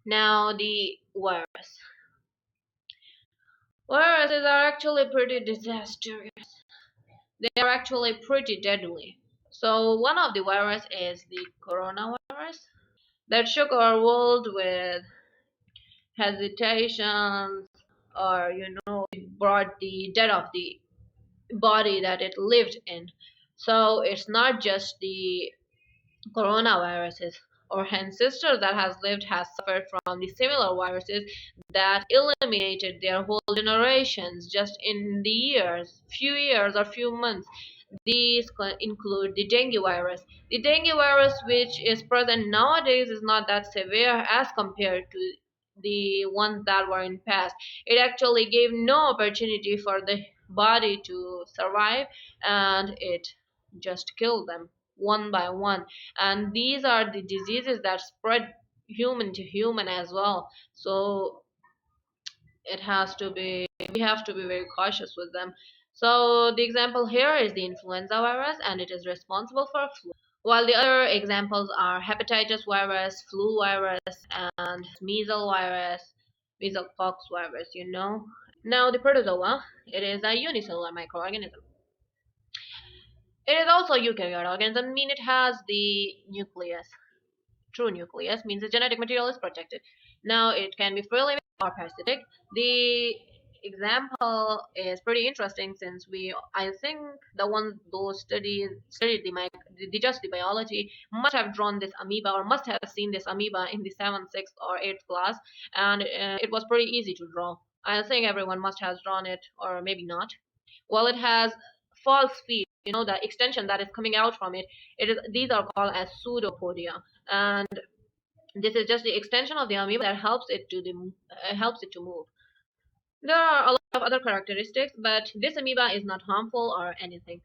Now the virus. Viruses are actually pretty disastrous. They are actually pretty deadly. So one of the virus is the coronavirus that shook our world with hesitations, or it brought the death of the body that it lived in. So it's not just the coronaviruses or ancestors that has suffered from the similar viruses that eliminated their whole generations just in the few years or few months. These include the dengue virus. The dengue virus, which is present nowadays, is not that severe as compared to the ones that were in past. It actually gave no opportunity for the body to survive, and it just killed them one by one. And these are the diseases that spread human to human as well. So it has to be we have to be very cautious with them. So the example here is the influenza virus, and it is responsible for flu, while the other examples are hepatitis virus, flu virus, and measles pox virus. Now the protozoa, it is a unicellular microorganism. It is also a eukaryotic organism, mean it has the nucleus. True nucleus means the genetic material is protected. Now it can be free living or parasitic. The example is pretty interesting, since I think the one those studied just the biology must have drawn this amoeba, or must have seen this amoeba in the 7th, 6th, or 8th class, and it was pretty easy to draw. I think everyone must have drawn it, or maybe not. Well, it has false feet. The extension that is coming out from it. These are called as pseudopodia, and this is just the extension of the amoeba that helps it to move. There are a lot of other characteristics, but this amoeba is not harmful or anything.